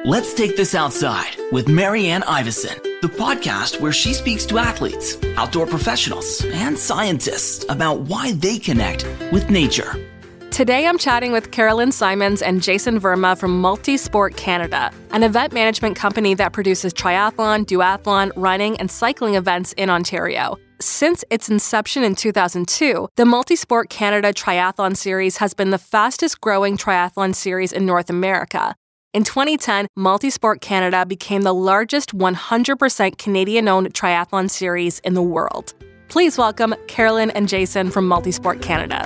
Let's Take This Outside with Marianne Iveson, the podcast where she speaks to athletes, outdoor professionals, and scientists about why they connect with nature. Today I'm chatting with Carolynne Simons and Jason Verma from MultiSport Canada, an event management company that produces triathlon, duathlon, running, and cycling events in Ontario. Since its inception in 2002, the MultiSport Canada Triathlon Series has been the fastest growing triathlon series in North America. In 2010, MultiSport Canada became the largest 100% Canadian-owned triathlon series in the world. Please welcome Carolynne and Jason from MultiSport Canada.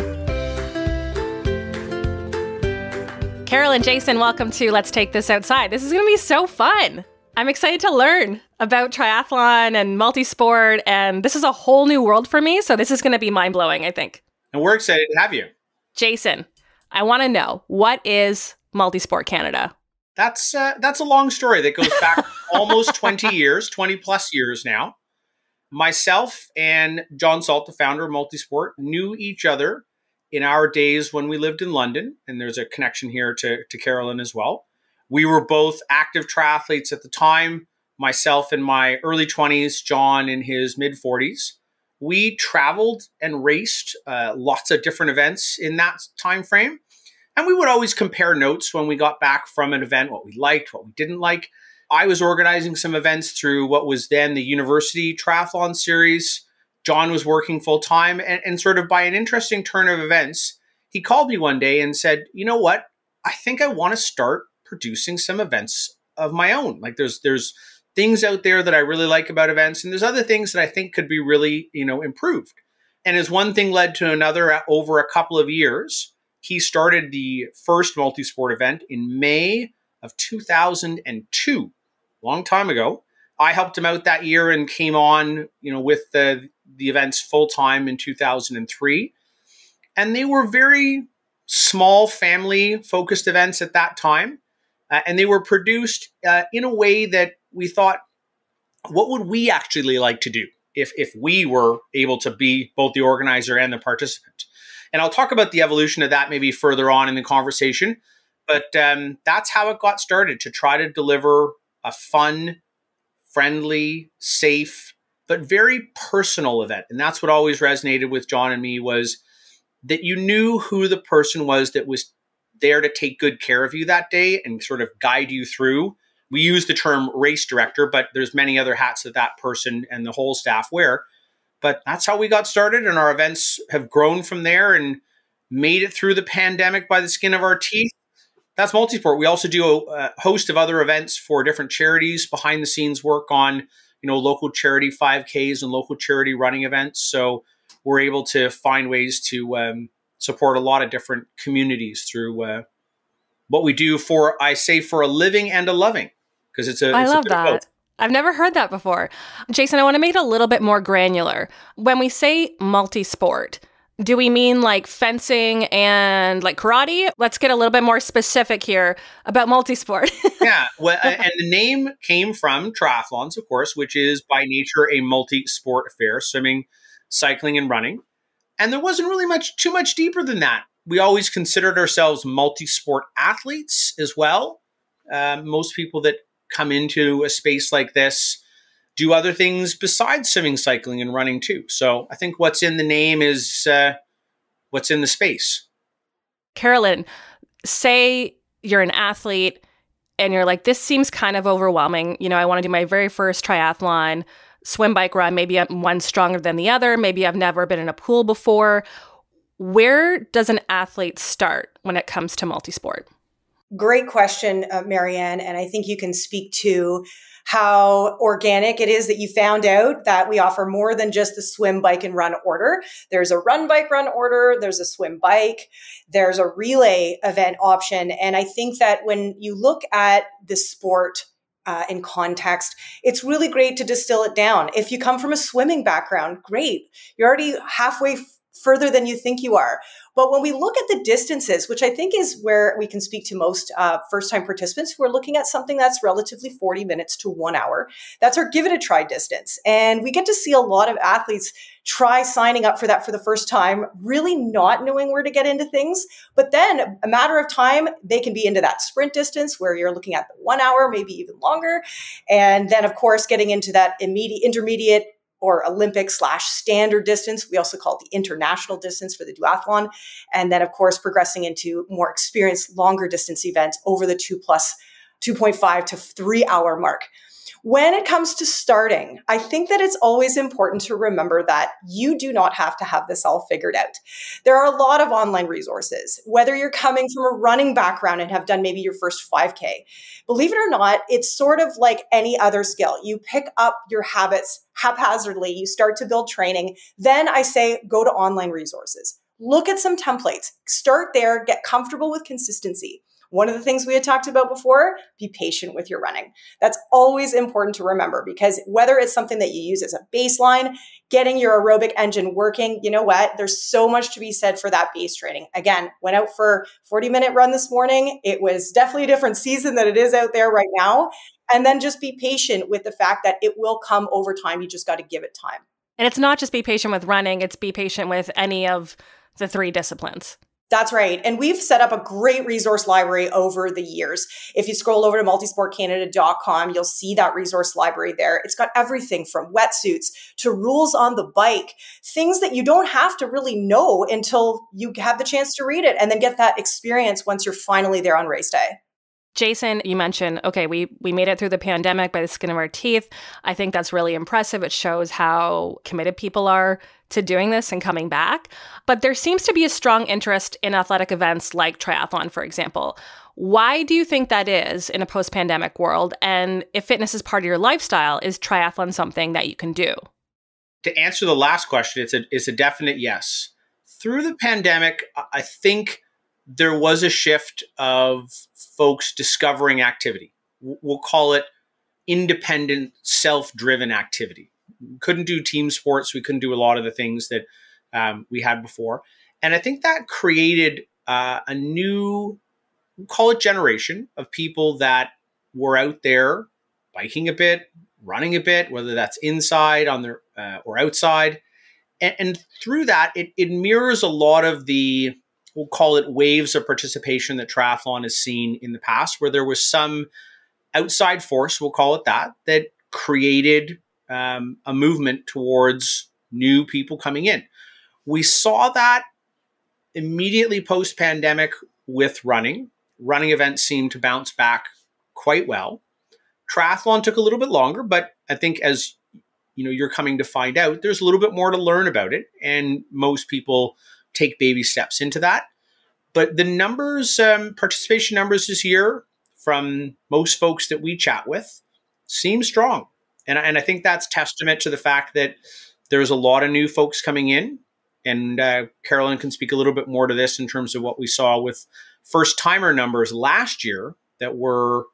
Carolynne, Jason, welcome to Let's Take This Outside. This is going to be so fun. I'm excited to learn about triathlon and multisport, and this is a whole new world for me, so this is going to be mind-blowing, I think. And we're excited to have you. Jason, I want to know, what is MultiSport Canada? That's a long story that goes back almost 20 years, 20 plus years now. Myself and John Salt, the founder of MultiSport, knew each other in our days when we lived in London, and there's a connection here to Carolynne as well. We were both active triathletes at the time, myself in my early 20s, John in his mid-40s. We traveled and raced lots of different events in that time frame. And we would always compare notes when we got back from an event, what we liked, what we didn't like. I was organizing some events through what was then the University Triathlon Series. John was working full time, and sort of by an interesting turn of events, he called me one day and said, you know what? I think I want to start producing some events of my own. Like there's things out there that I really like about events, and there's other things that I think could be really, improved. And as one thing led to another over a couple of years, he started the first multisport event in May of 2002, a long time ago. I helped him out that year and came on, with the events full time in 2003. And they were very small family focused events at that time. And they were produced in a way that we thought, what would we actually like to do if we were able to be both the organizer and the participant? And I'll talk about the evolution of that maybe further on in the conversation. But that's how it got started, to try to deliver a fun, friendly, safe, but very personal event. And that's what always resonated with John and me, was that you knew who the person was that was there to take good care of you that day and sort of guide you through. We use the term race director, but there's many other hats that person and the whole staff wear. But that's how we got started, and our events have grown from there and made it through the pandemic by the skin of our teeth. That's MultiSport. We also do a host of other events for different charities, behind the scenes work on, local charity 5Ks and local charity running events. So we're able to find ways to support a lot of different communities through what we do for a living and a loving, because I love that. I've never heard that before. Jason, I want to make it a little bit more granular. When we say multi-sport, do we mean like fencing and like karate? Let's get a little bit more specific here about multi-sport. Yeah, well, and the name came from triathlons, of course, which is by nature a multi-sport affair, swimming, cycling, and running. And there wasn't really too much deeper than that. We always considered ourselves multi-sport athletes as well. Most people that come into a space like this do other things besides swimming, cycling, and running too. So I think what's in the name is what's in the space. Carolynne, say you're an athlete and you're like, this seems kind of overwhelming. I want to do my very first triathlon, swim, bike, run. Maybe one's stronger than the other. Maybe I've never been in a pool before. Where does an athlete start when it comes to multisport? Great question, Marianne. And I think you can speak to how organic it is that you found out that we offer more than just the swim, bike, and run order. There's a run, bike, run order. There's a swim, bike. There's a relay event option. And I think that when you look at the sport in context, it's really great to distill it down. If you come from a swimming background, great. You're already halfway further than you think you are. But when we look at the distances, which I think is where we can speak to most first-time participants who are looking at something that's relatively 40 minutes to 1 hour, that's our give it a try distance. And we get to see a lot of athletes try signing up for that for the first time, really not knowing where to get into things. But then a matter of time, they can be into that sprint distance where you're looking at the 1 hour, maybe even longer. And then, of course, getting into that intermediate or Olympic/standard distance. We also call it the international distance for the duathlon. And then, of course, progressing into more experienced, longer distance events over the 2.5 to 3 hour mark. When it comes to starting, I think that it's always important to remember that you do not have to have this all figured out. There are a lot of online resources, whether you're coming from a running background and have done maybe your first 5K. Believe it or not, it's sort of like any other skill. You pick up your habits haphazardly, you start to build training. Then I say, go to online resources. Look at some templates, start there, get comfortable with consistency. One of the things we had talked about before, be patient with your running. That's always important to remember because whether it's something that you use as a baseline, getting your aerobic engine working, you know what? There's so much to be said for that base training. Again, went out for a 40-minute run this morning. It was definitely a different season than it is out there right now. And then just be patient with the fact that it will come over time. You just got to give it time. And it's not just be patient with running, it's be patient with any of the 3 disciplines. That's right. And we've set up a great resource library over the years. If you scroll over to multisportcanada.com, you'll see that resource library there. It's got everything from wetsuits to rules on the bike, things that you don't have to really know until you have the chance to read it and then get that experience once you're finally there on race day. Jason, you mentioned, okay, we made it through the pandemic by the skin of our teeth. I think that's really impressive. It shows how committed people are to doing this and coming back. But there seems to be a strong interest in athletic events like triathlon, for example. Why do you think that is in a post-pandemic world? And if fitness is part of your lifestyle, is triathlon something that you can do? To answer the last question, it's a definite yes. Through the pandemic, I think there was a shift of folks discovering activity. We'll call it independent, self-driven activity. We couldn't do team sports. We couldn't do a lot of the things that we had before. And I think that created a new, we'll call it generation of people that were out there biking a bit, running a bit, whether that's inside on their or outside. And through that, it mirrors a lot of the, we'll call it waves of participation that triathlon has seen in the past, where there was some outside force, we'll call it that created a movement towards new people coming in. We saw that immediately post-pandemic with running. Running events seemed to bounce back quite well. Triathlon took a little bit longer, but I think as you know, you're coming to find out, there's a little bit more to learn about it, and most people take baby steps into that. But the numbers, participation numbers this year from most folks that we chat with seem strong. And I think that's testament to the fact that there's a lot of new folks coming in. And Carolynne can speak a little bit more to this in terms of what we saw with first-timer numbers last year that were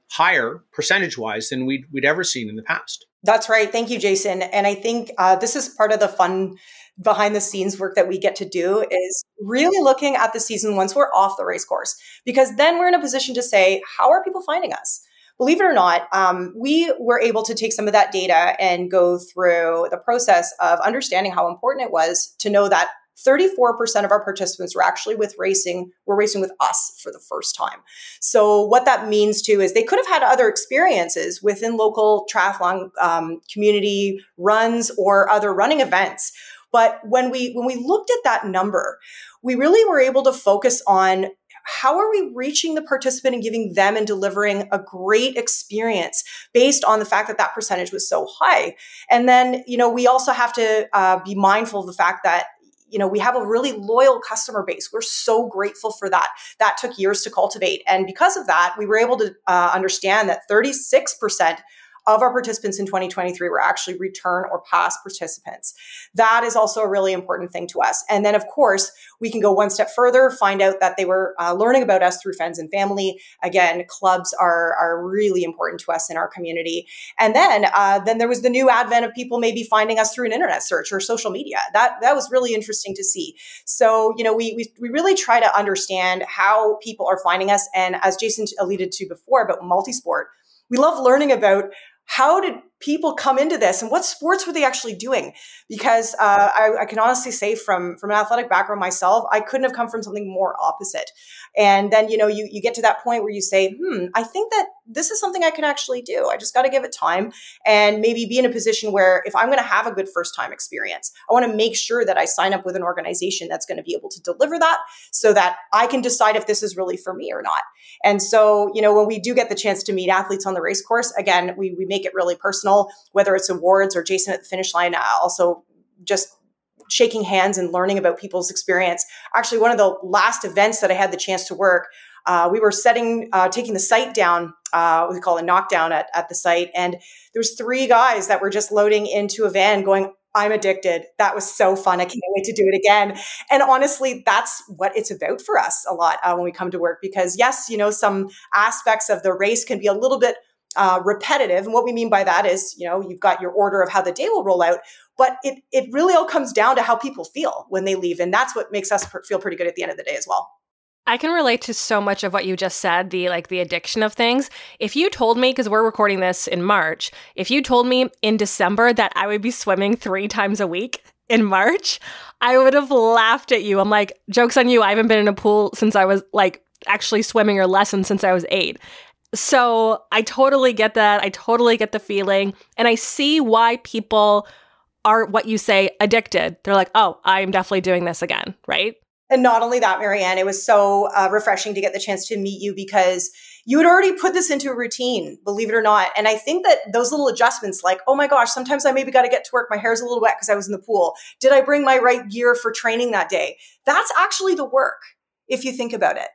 higher percentage-wise than we'd ever seen in the past. That's right. Thank you, Jason. And I think this is part of the fun behind the scenes work that we get to do is really looking at the season once we're off the race course, because then we're in a position to say, how are people finding us? Believe it or not, we were able to take some of that data and go through the process of understanding how important it was to know that 34% of our participants were actually racing with us for the first time. So what that means too is they could have had other experiences within local triathlon community runs or other running events. But when we looked at that number, we really were able to focus on how are we reaching the participant and giving them and delivering a great experience based on the fact that that percentage was so high. And then, we also have to be mindful of the fact that we have a really loyal customer base. We're so grateful for that. That took years to cultivate. And because of that, we were able to understand that 36% of our participants in 2023 were actually return or past participants. That is also a really important thing to us. And then, of course, we can go one step further, find out that they were learning about us through friends and family. Again, clubs are really important to us in our community. And then there was the new advent of people maybe finding us through an internet search or social media. That was really interesting to see. So, we really try to understand how people are finding us. And as Jason alluded to before about MultiSport, we love learning about how did people come into this and what sports were they actually doing? Because I can honestly say from an athletic background myself, I couldn't have come from something more opposite. And then, you get to that point where you say, I think that this is something I can actually do. I just got to give it time and maybe be in a position where if I'm going to have a good first time experience, I want to make sure that I sign up with an organization that's going to be able to deliver that so that I can decide if this is really for me or not. And so, when we do get the chance to meet athletes on the race course, again, we make it really personal, whether it's awards or Jason at the finish line, also just shaking hands and learning about people's experience. Actually, one of the last events that I had the chance to work, we were taking the site down, what we call a knockdown at the site. And there was 3 guys that were just loading into a van going, I'm addicted. That was so fun. I can't wait to do it again. And honestly, that's what it's about for us a lot when we come to work, because yes, some aspects of the race can be a little bit repetitive. And what we mean by that is, you've got your order of how the day will roll out, but it really all comes down to how people feel when they leave. And that's what makes us feel pretty good at the end of the day as well. I can relate to so much of what you just said, the addiction of things. If you told me, because we're recording this in March, if you told me in December that I would be swimming 3 times a week in March, I would have laughed at you. I'm like, joke's on you. I haven't been in a pool since I was actually swimming or lessons since I was 8. So I totally get that. I totally get the feeling. And I see why people are, what you say, addicted. They're like, oh, I'm definitely doing this again, right? And not only that, Marianne, it was so refreshing to get the chance to meet you because you had already put this into a routine, believe it or not. And I think that those little adjustments, like, oh my gosh, sometimes I maybe got to get to work. My hair's a little wet because I was in the pool. Did I bring my right gear for training that day? That's actually the work, if you think about it.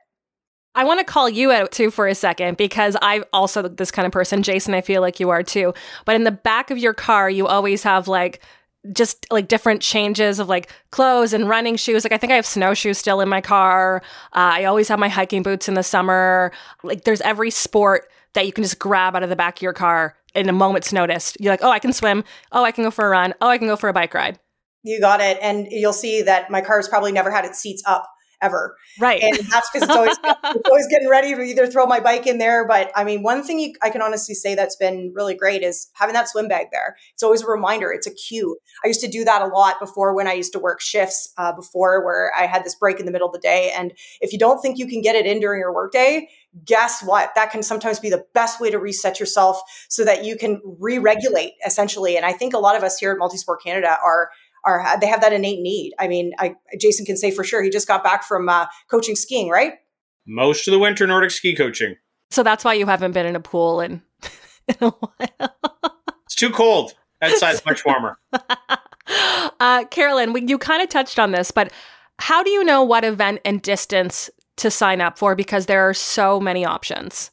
I want to call you out too for a second, because I'm also this kind of person. Jason, I feel like you are too. But in the back of your car, you always have just different changes of clothes and running shoes. I think I have snowshoes still in my car. I always have my hiking boots in the summer. There's every sport that you can just grab out of the back of your car in a moment's notice. You're like, oh, I can swim. Oh, I can go for a run. Oh, I can go for a bike ride. You got it. And you'll see that my car's probably never had its seats up ever. Right. And that's because it's always getting ready to either throw my bike in there. But I mean, one thing I can honestly say that's been really great is having that swim bag there. It's always a reminder. It's a cue. I used to do that a lot before when I used to work shifts before, where I had this break in the middle of the day. And if you don't think you can get it in during your workday, guess what? That can sometimes be the best way to reset yourself so that you can re-regulate essentially. And I think a lot of us here at MultiSport Canada they have that innate need. I mean, Jason can say for sure, he just got back from coaching skiing, right? Most of the winter Nordic ski coaching. So that's why you haven't been in a pool in a while. It's too cold. Outside's much warmer. Carolynne, you kind of touched on this, but how do you know what event and distance to sign up for? Because there are so many options.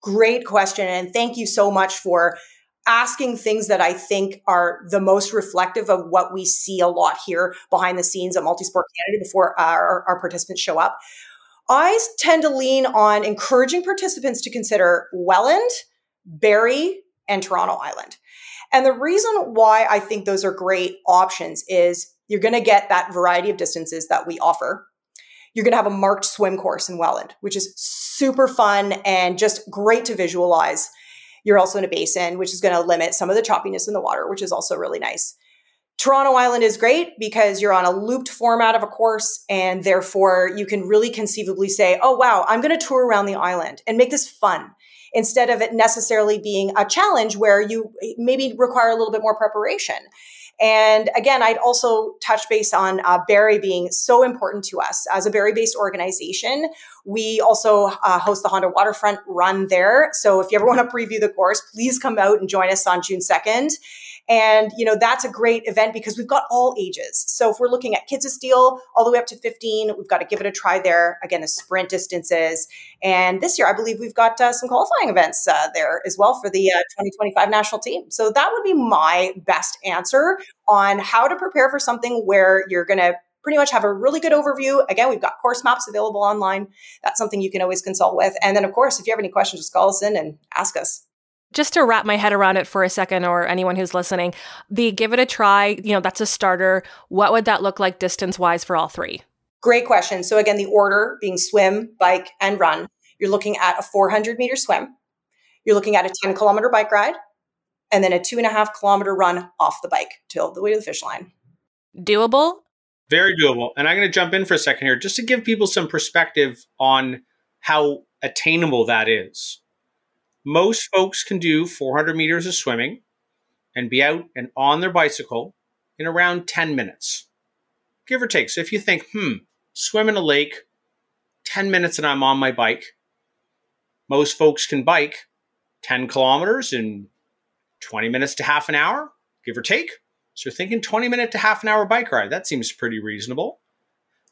Great question. And thank you so much for asking things that I think are the most reflective of what we see a lot here behind the scenes at MultiSport Canada before our participants show up. I tend to lean on encouraging participants to consider Welland, Barrie, and Toronto Island. And the reason why I think those are great options is you're going to get that variety of distances that we offer. You're going to have a marked swim course in Welland, which is super fun and just great to visualize. You're also in a basin, which is going to limit some of the choppiness in the water, which is also really nice. Toronto Island is great because you're on a looped format of a course, and therefore you can really conceivably say, oh, wow, I'm going to tour around the island and make this fun, instead of it necessarily being a challenge where you maybe require a little bit more preparation. And again, I'd also touch base on Barrie being so important to us. As a Barrie-based organization, we also host the Honda Waterfront Run there. So if you ever want to preview the course, please come out and join us on June 2nd. And, that's a great event because we've got all ages. So if we're looking at Kids of Steel all the way up to 15, we've got to give it a try there. Again, the sprint distances. And this year, I believe we've got some qualifying events there as well for the 2025 national team. So that would be my best answer on how to prepare for something where you're going to pretty much have a really good overview. Again, we've got course maps available online. That's something you can always consult with. And then, of course, if you have any questions, just call us in and ask us. Just to wrap my head around it for a second, or anyone who's listening, the give it a try, that's a starter. What would that look like distance-wise for all three? Great question. So again, the order being swim, bike, and run. You're looking at a 400-meter swim. You're looking at a 10-kilometer bike ride, and then a 2.5-kilometer run off the bike till the way to the finish line. Doable? Very doable. And I'm going to jump in for a second here just to give people some perspective on how attainable that is. Most folks can do 400 meters of swimming and be out and on their bicycle in around 10 minutes, give or take. So if you think, swim in a lake, 10 minutes and I'm on my bike. Most folks can bike 10 kilometers in 20 minutes to half an hour, give or take. So you're thinking 20 minute to half an hour bike ride. That seems pretty reasonable.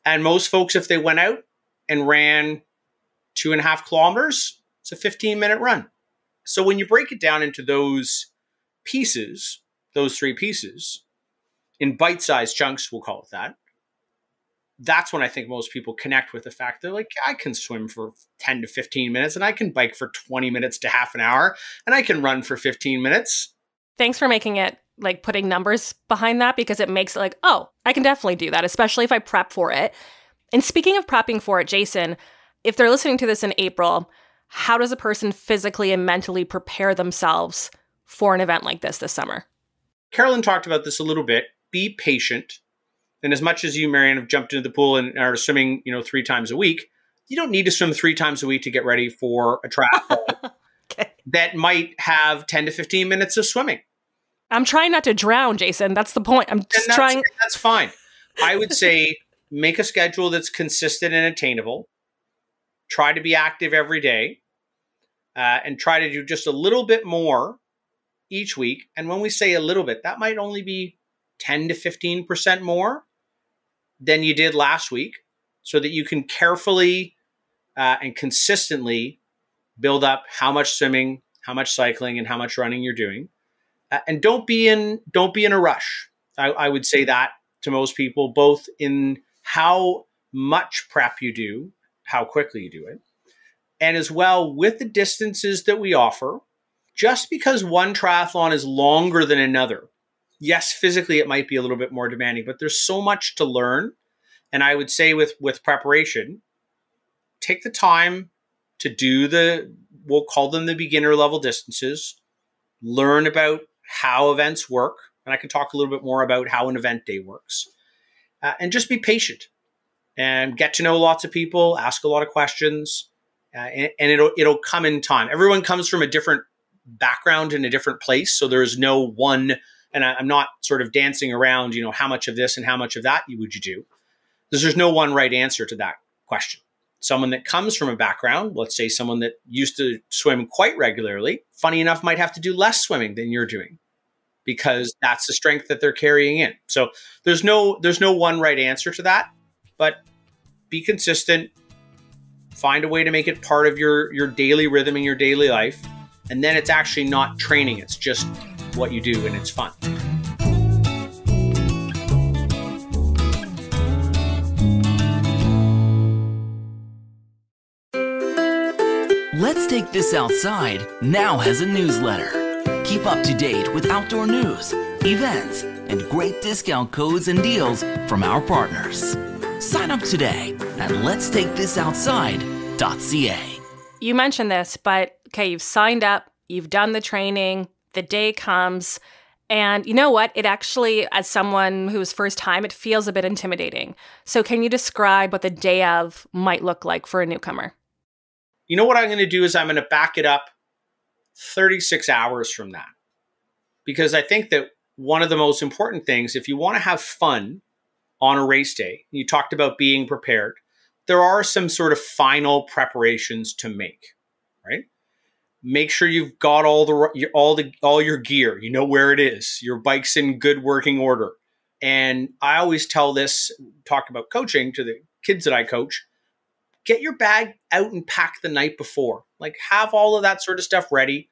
And most folks, if they went out and ran 2.5 kilometers, it's a 15-minute run. So when you break it down into those pieces, those three pieces, in bite-sized chunks, we'll call it that, that's when I think most people connect with the fact they're like, I can swim for 10 to 15 minutes and I can bike for 20 minutes to half an hour and I can run for 15 minutes. Thanks for making it like putting numbers behind that, because it makes it like, oh, I can definitely do that, especially if I prep for it. And speaking of prepping for it, Jason, if they're listening to this in April, how does a person physically and mentally prepare themselves for an event like this summer? Carolynne talked about this a little bit. Be patient. And as much as you, Marianne, have jumped into the pool and are swimming, 3 times a week, you don't need to swim 3 times a week to get ready for a triathlon Okay. that might have 10 to 15 minutes of swimming. I'm trying not to drown, Jason. That's the point. I'm just trying. That's fine. I would say make a schedule that's consistent and attainable. Try to be active every day and try to do just a little bit more each week. And when we say a little bit, that might only be 10 to 15% more than you did last week, so that you can carefully and consistently build up how much swimming, how much cycling, and how much running you're doing. And don't be in a rush. I would say that to most people, both in how much prep you do, how quickly you do it, and as well with the distances that we offer. Just because one triathlon is longer than another, yes, physically it might be a little bit more demanding, but there's so much to learn. And I would say with preparation, take the time to do we'll call them the beginner level distances, learn about how events work. And I can talk a little bit more about how an event day works. And just be patient and get to know lots of people, ask a lot of questions, and it'll come in time. Everyone comes from a different background in a different place. So there's no one, and I'm not sort of dancing around, how much of this and how much of that would you do? Because there's no one right answer to that question. Someone that comes from a background, let's say someone that used to swim quite regularly, funny enough, might have to do less swimming than you're doing because that's the strength that they're carrying in. So there's no one right answer to that, but be consistent, find a way to make it part of your daily rhythm in your daily life. And then it's actually not training. It's just what you do and it's fun. Let's Take This Outside now has a newsletter. Keep up to date with outdoor news, events, and great discount codes and deals from our partners. Sign up today at letstakethisoutside.ca. You mentioned this, but okay, you've signed up, you've done the training, the day comes, and you know what? It actually, as someone who's first time, it feels a bit intimidating. So can you describe what the day of might look like for a newcomer? You know what I'm going to do is I'm going to back it up 36 hours from that. Because I think that one of the most important things, if you want to have fun on a race day, you talked about being prepared, there are some sort of final preparations to make, right? Make sure you've got all your gear. You know where it is. Your bike's in good working order. And I always tell this, talk about coaching to the kids that I coach, get your bag out and pack the night before. Like, have all of that sort of stuff ready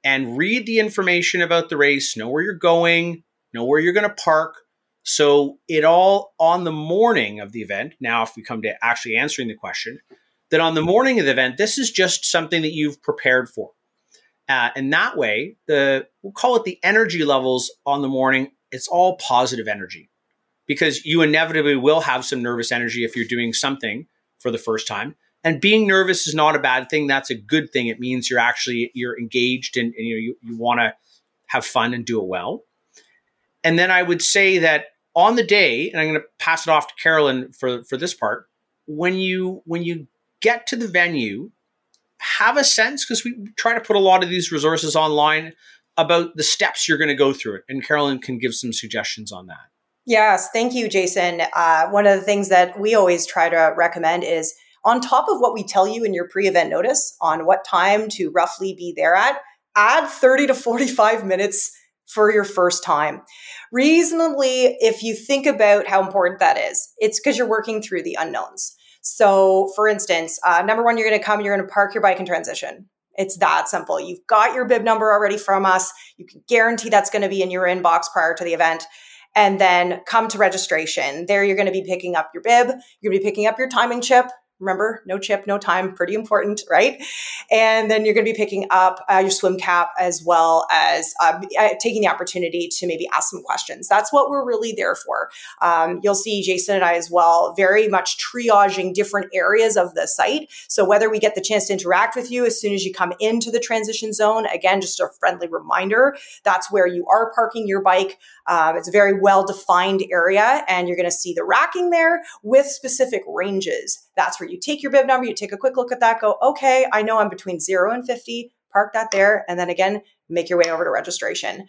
and read the information about the race, know where you're going, know where you're going to park. So it all on the morning of the event. Now, if we come to actually answering the question, that on the morning of the event, this is just something that you've prepared for. And that way, we'll call it the energy levels on the morning, it's all positive energy, because you inevitably will have some nervous energy if you're doing something for the first time. And being nervous is not a bad thing. That's a good thing. It means you're engaged and you want to have fun and do it well. And then I would say that on the day, and I'm going to pass it off to Carolynne for this part, when you get to the venue, have a sense, because we try to put a lot of these resources online, about the steps you're going to go through it. And Carolynne can give some suggestions on that. Yes, thank you, Jason. One of the things that we always try to recommend is, on top of what we tell you in your pre-event notice on what time to roughly be there at, add 30 to 45 minutes for your first time. Reasonably, if you think about how important that is, it's because you're working through the unknowns. So for instance, number one, you're going to park your bike in transition. It's that simple. You've got your bib number already from us. You can guarantee that's going to be in your inbox prior to the event. And then come to registration. There, you're going to be picking up your bib. You're going to be picking up your timing chip. Remember, no chip, no time, pretty important, right? And then you're going to be picking up your swim cap, as well as taking the opportunity to maybe ask some questions. That's what we're really there for. You'll see Jason and I as well, very much triaging different areas of the site. So whether we get the chance to interact with you as soon as you come into the transition zone, again, just a friendly reminder, that's where you are parking your bike. It's a very well-defined area, and you're going to see the racking there with specific ranges. That's where you take your bib number, you take a quick look at that, go, okay, I know I'm between 0 and 50, park that there, and then again, make your way over to registration.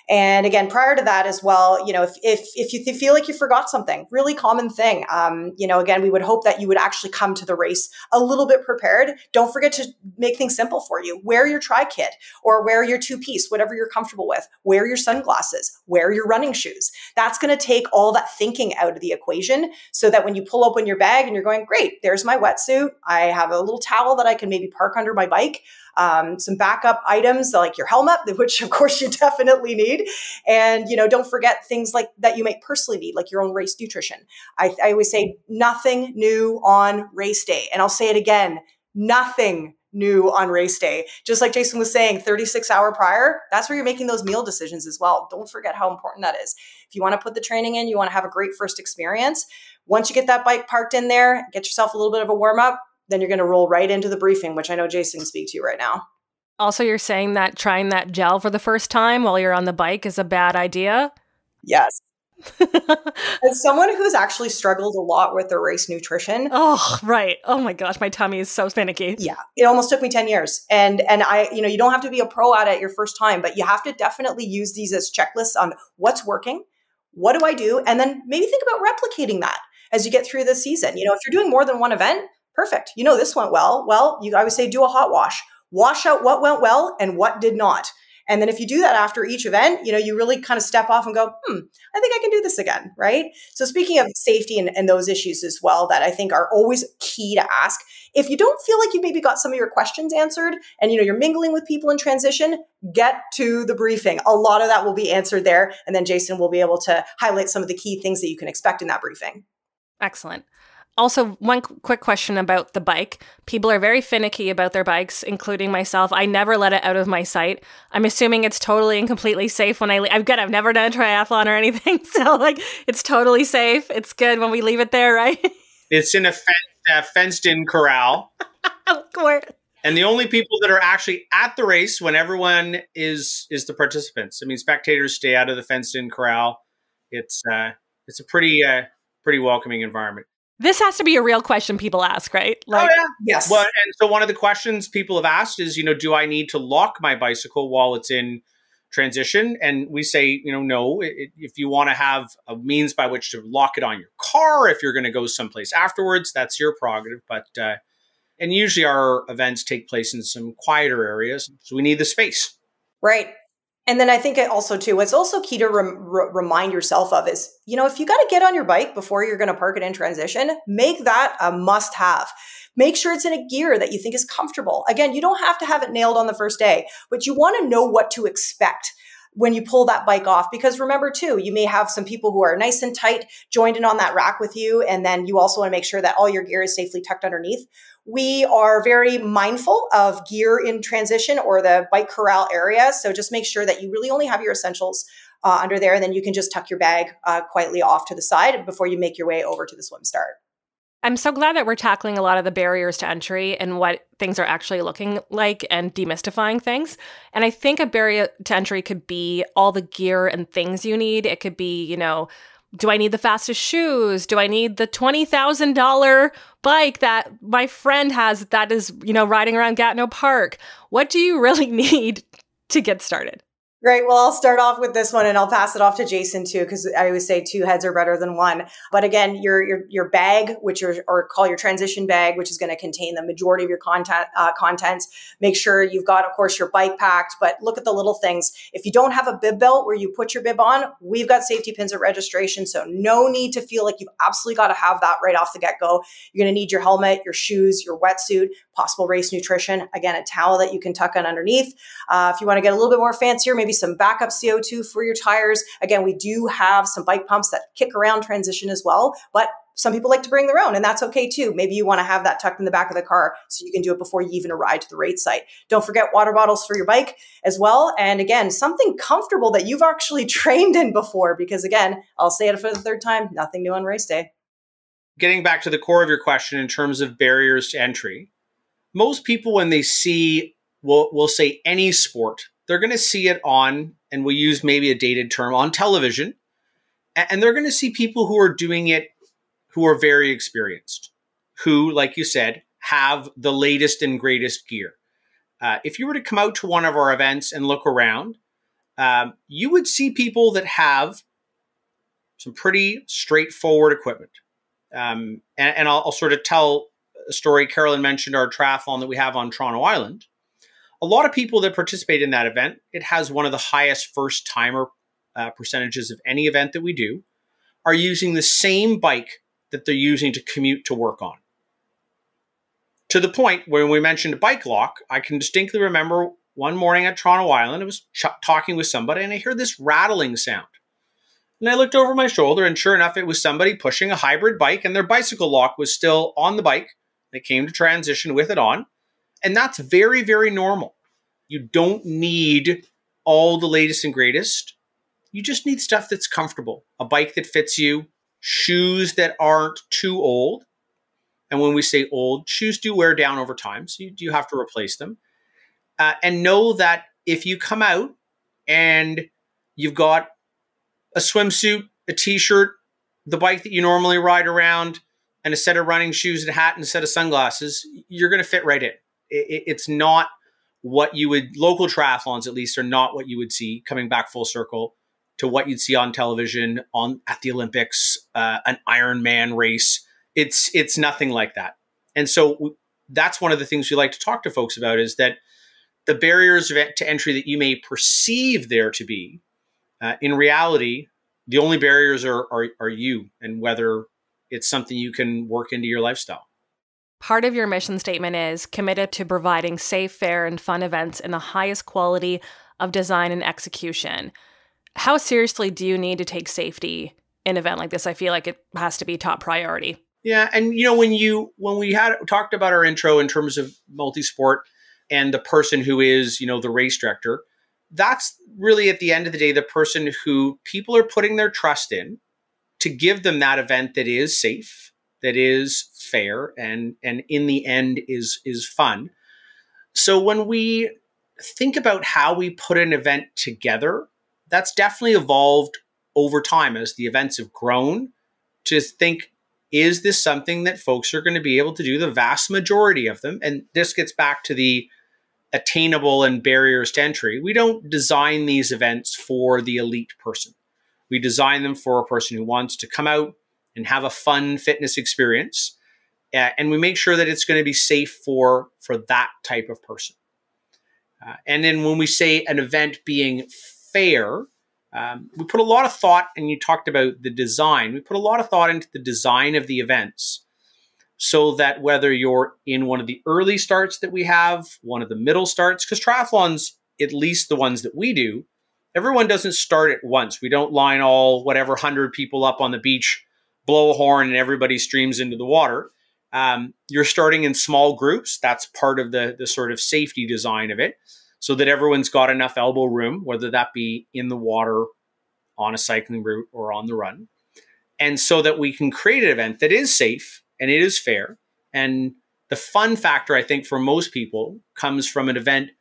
And again, prior to that as well, if you feel like you forgot something, really common thing, again, we would hope that you would actually come to the race a little bit prepared. Don't forget to make things simple for you. Wear your tri-kit or wear your two-piece, whatever you're comfortable with. Wear your sunglasses, wear your running shoes. That's going to take all that thinking out of the equation, so that when you pull open your bag and you're going, great, there's my wetsuit. I have a little towel that I can maybe park under my bike. Some backup items like your helmet, which of course you definitely need. And, don't forget things like that you might personally need, like your own race nutrition. I always say nothing new on race day. And I'll say it again, nothing new on race day. Just like Jason was saying, 36-hour prior, that's where you're making those meal decisions as well. Don't forget how important that is. If you want to put the training in, you want to have a great first experience. Once you get that bike parked in there, get yourself a little bit of a warm up, then you're going to roll right into the briefing, which I know Jason can speak to right now. Also, you're saying that trying that gel for the first time while you're on the bike is a bad idea? Yes. As someone who's actually struggled a lot with their race nutrition. Oh, right. Oh my gosh, my tummy is so finicky. Yeah. It almost took me 10 years. And I, you don't have to be a pro at it your first time, but you have to definitely use these as checklists on what's working, what do I do? And then maybe think about replicating that as you get through the season. If you're doing more than one event, perfect. This went well. Well, I would say do a hot wash. Wash out what went well and what did not. And then if you do that after each event, you really kind of step off and go, I think I can do this again, right? So speaking of safety and those issues as well, that I think are always key to ask, if you don't feel like you maybe got some of your questions answered and, you're mingling with people in transition, get to the briefing. A lot of that will be answered there. And then Jason will be able to highlight some of the key things that you can expect in that briefing. Excellent. Also, one quick question about the bike. People are very finicky about their bikes, including myself. I never let it out of my sight. I'm assuming it's totally and completely safe when I leave. I've never done a triathlon or anything, so it's totally safe. It's good when we leave it there, right? It's in a fenced-in corral. Of course. And the only people that are actually at the race when everyone is the participants. I mean, spectators stay out of the fenced-in corral. It's a pretty welcoming environment. This has to be a real question people ask, right? Oh, yeah. Yes. Well, and so one of the questions people have asked is, do I need to lock my bicycle while it's in transition? And we say, no. If you want to have a means by which to lock it on your car, if you're going to go someplace afterwards, that's your prerogative. But And usually our events take place in some quieter areas, so we need the space. Right. And then I think it also too, what's also key to remind yourself of is, if you got to get on your bike before you're going to park it in transition, make that a must have. Make sure it's in a gear that you think is comfortable. Again, you don't have to have it nailed on the first day, but you want to know what to expect when you pull that bike off. Because remember too, you may have some people who are nice and tight joined in on that rack with you. And then you also want to make sure that all your gear is safely tucked underneath. We are very mindful of gear in transition or the bike corral area. So just make sure that you really only have your essentials under there. And then you can just tuck your bag quietly off to the side before you make your way over to the swim start. I'm so glad that we're tackling a lot of the barriers to entry and what things are actually looking like and demystifying things. And I think a barrier to entry could be all the gear and things you need. It could be, do I need the fastest shoes? Do I need the $20,000 bike that my friend has that is, riding around Gatineau Park? What do you really need to get started? Great. Well, I'll start off with this one and I'll pass it off to Jason too, because I always say two heads are better than one. But again, your bag, or call your transition bag, which is going to contain the majority of your contents. Make sure you've got, of course, your bike packed, but look at the little things. If you don't have a bib belt where you put your bib on, we've got safety pins at registration. So no need to feel like you've absolutely got to have that right off the get-go. You're going to need your helmet, your shoes, your wetsuit, possible race nutrition. Again, a towel that you can tuck on underneath. If you want to get a little bit more fancier, maybe some backup CO2 for your tires. Again, we do have some bike pumps that kick around transition as well, but some people like to bring their own, and that's okay too. Maybe you want to have that tucked in the back of the car so you can do it before you even arrive to the race site. Don't forget water bottles for your bike as well. And again, something comfortable that you've actually trained in before, because again, I'll say it for the third time, nothing new on race day. Getting back to the core of your question in terms of barriers to entry, most people when they see, we'll say any sport, they're going to see it on, and we'll use maybe a dated term, on television. And they're going to see people who are doing it who are very experienced, who, like you said, have the latest and greatest gear. If you were to come out to one of our events and look around, you would see people that have some pretty straightforward equipment. And I'll sort of tell a story. Carolynne mentioned our triathlon that we have on Toronto Island. A lot of people that participate in that event, it has one of the highest first-timer percentages of any event that we do, are using the same bike that they're using to commute to work on. To the point when we mentioned bike lock, I can distinctly remember one morning at Toronto Island, I was talking with somebody and I heard this rattling sound. And I looked over my shoulder and sure enough, it was somebody pushing a hybrid bike and their bicycle lock was still on the bike. They came to transition with it on. And that's very, very normal. You don't need all the latest and greatest. You just need stuff that's comfortable, a bike that fits you, shoes that aren't too old. And when we say old, shoes do wear down over time, so you do have to replace them. And know that if you come out and you've got a swimsuit, a t-shirt, the bike that you normally ride around, and a set of running shoes and a hat and a set of sunglasses, you're going to fit right in. It's not what you would, local triathlons at least, are not what you would see, coming back full circle to what you'd see on television, at the Olympics, an Ironman race. It's nothing like that. And so that's one of the things we like to talk to folks about, is that the barriers to entry that you may perceive there to be, in reality, the only barriers are you and whether it's something you can work into your lifestyle. Part of your mission statement is committed to providing safe, fair, and fun events in the highest quality of design and execution. How seriously do you need to take safety in an event like this? I feel like it has to be top priority. Yeah, and when we had talked about our intro in terms of MultiSport and the person who is, the race director, that's really at the end of the day the person who people are putting their trust in to give them that event that is safe, that is fair, and in the end is fun. So when we think about how we put an event together, that's definitely evolved over time as the events have grown to think, is this something that folks are going to be able to do? The vast majority of them, and this gets back to the attainable and barriers to entry. We don't design these events for the elite person. We design them for a person who wants to come out and have a fun fitness experience and we make sure that it's going to be safe for that type of person. And then when we say an event being fair, we put a lot of thought, and you talked about the design, we put a lot of thought into the design of the events so that whether you're in one of the early starts that we have, one of the middle starts, because triathlons, at least the ones that we do, everyone doesn't start at once. We don't line all whatever 100 people up on the beach, blow a horn, and everybody streams into the water. You're starting in small groups. That's part of the sort of safety design of it, so that everyone's got enough elbow room, whether that be in the water, on a cycling route, or on the run. And so that we can create an event that is safe and it is fair. And the fun factor, I think, for most people comes from an event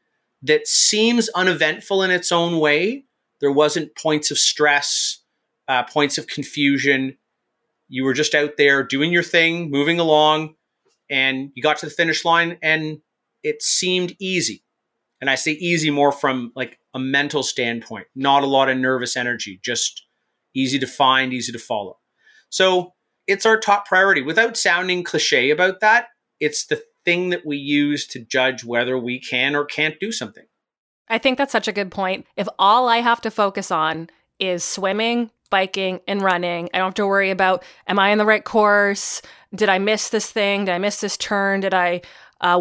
that seems uneventful in its own way. There wasn't points of stress, points of confusion. You were just out there doing your thing, moving along, and you got to the finish line and it seemed easy. And I say easy more from like a mental standpoint, not a lot of nervous energy, just easy to find, easy to follow. So it's our top priority. Without sounding cliche about that, it's the thing that we use to judge whether we can or can't do something. I think that's such a good point. If all I have to focus on is swimming, biking, and running, I don't have to worry about, am I in the right course? Did I miss this thing? Did I miss this turn?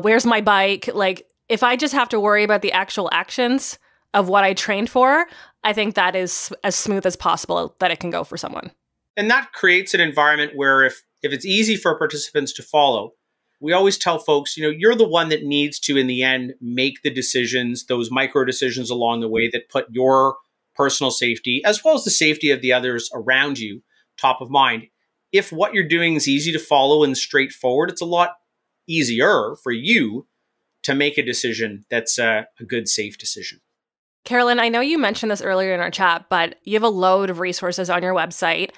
Where's my bike? Like, if I just have to worry about the actual actions of what I trained for, I think that is as smooth as possible that it can go for someone. And that creates an environment where if it's easy for participants to follow, we always tell folks, you're the one that needs to, in the end, make the decisions, those micro decisions along the way that put your personal safety, as well as the safety of the others around you, top of mind. If what you're doing is easy to follow and straightforward, it's a lot easier for you to make a decision that's a good, safe decision. Carolynne, I know you mentioned this earlier in our chat, but you have a load of resources on your website.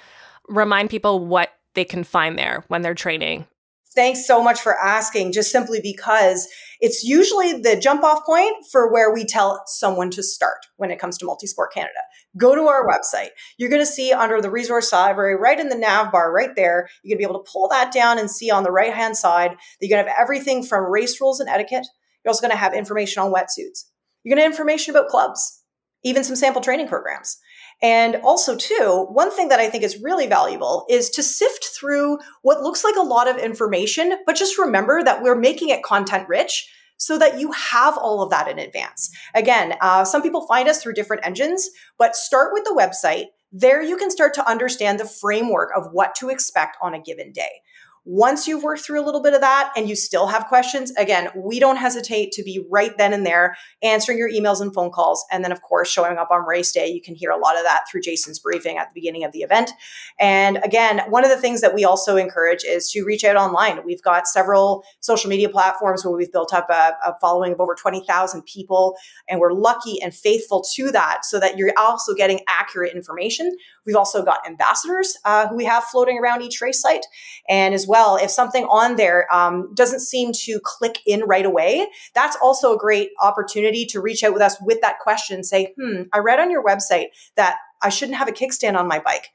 Remind people what they can find there when they're training. Thanks so much for asking, just simply because it's usually the jump off point for where we tell someone to start when it comes to MultiSport Canada. Go to our website. You're going to see under the resource library, right in the nav bar right there, you're going to be able to pull that down and see on the right-hand side that you're going to have everything from race rules and etiquette. You're also going to have information on wetsuits. You're going to have information about clubs, even some sample training programs. And also, too, one thing that I think is really valuable is to sift through what looks like a lot of information, but just remember that we're making it content rich so that you have all of that in advance. Again, some people find us through different engines, but start with the website. There you can start to understand the framework of what to expect on a given day. Once you've worked through a little bit of that and you still have questions, again, we don't hesitate to be right then and there answering your emails and phone calls. And then, of course, showing up on race day. You can hear a lot of that through Jason's briefing at the beginning of the event. And again, one of the things that we also encourage is to reach out online. We've got several social media platforms where we've built up a following of over 20,000 people. And we're lucky and faithful to that so that you're also getting accurate information. We've also got ambassadors who we have floating around each race site. And as well, if something on there doesn't seem to click in right away, that's also a great opportunity to reach out with us with that question and say, I read on your website that I shouldn't have a kickstand on my bike.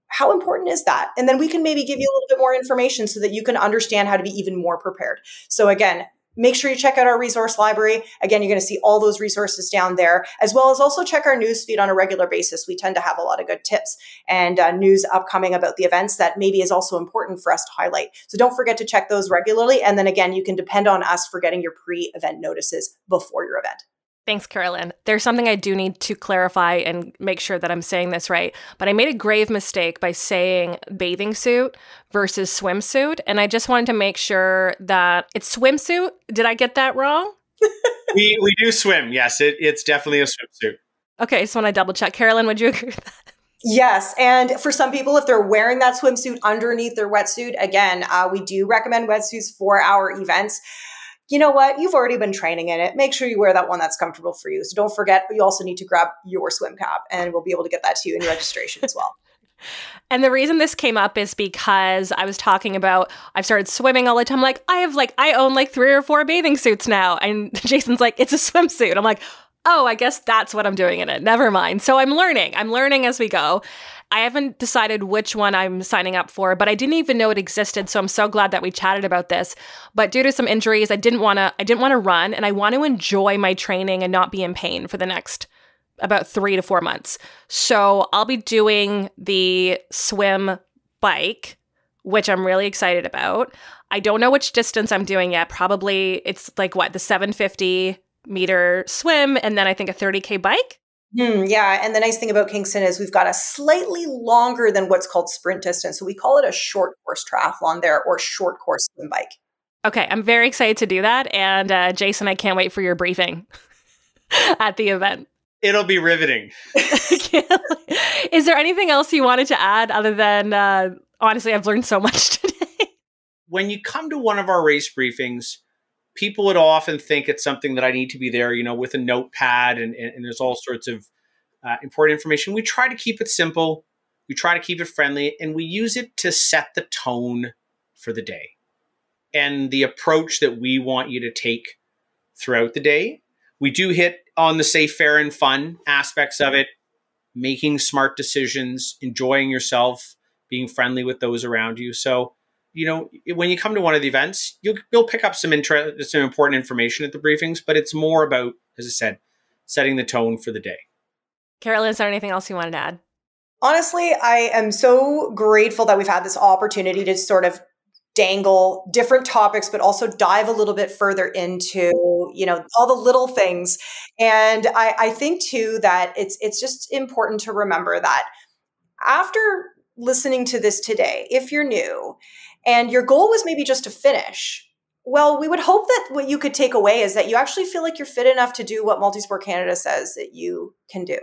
How important is that? And then we can maybe give you a little bit more information so that you can understand how to be even more prepared. So again, make sure you check out our resource library. Again, you're going to see all those resources down there, as well as also check our news feed on a regular basis. We tend to have a lot of good tips and news upcoming about the events that maybe is also important for us to highlight. So don't forget to check those regularly. And then again, you can depend on us for getting your pre-event notices before your event. Thanks, Carolynne. There's something I do need to clarify and make sure that I'm saying this right, but I made a grave mistake by saying bathing suit versus swimsuit, and I just wanted to make sure that it's swimsuit. Did I get that wrong? We do swim. Yes, it's definitely a swimsuit. Okay, just want to double check. Carolynne, would you agree with that? Yes. And for some people, if they're wearing that swimsuit underneath their wetsuit, again, we do recommend wetsuits for our events. You know what? You've already been training in it. Make sure you wear that one that's comfortable for you. So don't forget, you also need to grab your swim cap, and we'll be able to get that to you in registration as well. And the reason this came up is because I was talking about, I've started swimming all the time. I own 3 or 4 bathing suits now. And Jason's like, it's a swimsuit. I'm like, Oh, I guess that's what I'm doing in it. Never mind. So I'm learning. I'm learning as we go. I haven't decided which one I'm signing up for, but I didn't even know it existed. So I'm so glad that we chatted about this. But due to some injuries, I didn't want to run, and I want to enjoy my training and not be in pain for the next about 3 to 4 months. So I'll be doing the swim bike, which I'm really excited about. I don't know which distance I'm doing yet. Probably it's like the 750 meter swim, and then I think a 30K bike. Yeah. And the nice thing about Kingston is we've got a slightly longer than what's called sprint distance. So we call it a short course triathlon there, or short course swim bike. Okay. I'm very excited to do that. And Jason, I can't wait for your briefing at the event. It'll be riveting. Is there anything else you wanted to add other than, honestly, I've learned so much today. When you come to one of our race briefings, people would often think it's something that I need to be there, with a notepad and there's all sorts of important information. We try to keep it simple. We try to keep it friendly, and we use it to set the tone for the day and the approach that we want you to take throughout the day. We do hit on the safe, fair, and fun aspects of it, making smart decisions, enjoying yourself, being friendly with those around you. So, when you come to one of the events, you'll pick up some important information at the briefings, but it's more about, as I said, setting the tone for the day. Carolynne, is there anything else you wanted to add? Honestly, I am so grateful that we've had this opportunity to sort of dangle different topics, but also dive a little bit further into, all the little things. And I think too that it's just important to remember that after listening to this today, if you're new and your goal was maybe just to finish, well, we would hope that what you could take away is that you actually feel like you're fit enough to do what MultiSport Canada says that you can do.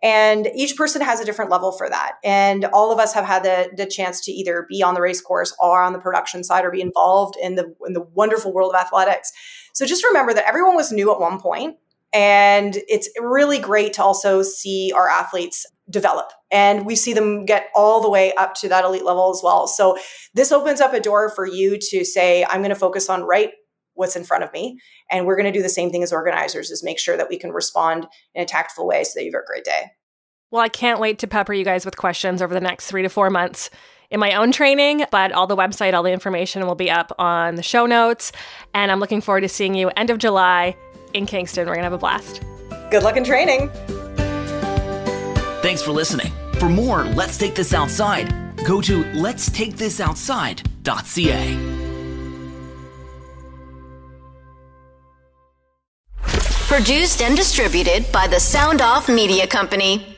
And each person has a different level for that. And all of us have had the chance to either be on the race course or on the production side or be involved in the wonderful world of athletics. So just remember that everyone was new at one point. And it's really great to also see our athletes develop, and we see them get all the way up to that elite level as well. So this opens up a door for you to say, I'm going to focus on what's in front of me. And we're going to do the same thing as organizers, is make sure that we can respond in a tactful way so that you have a great day. Well, I can't wait to pepper you guys with questions over the next 3 to 4 months in my own training, but all the information will be up on the show notes. And I'm looking forward to seeing you end of July in Kingston. We're going to have a blast. Good luck in training. Thanks for listening. For more Let's Take This Outside, go to letstakethisoutside.ca. Produced and distributed by the Sound Off Media Company.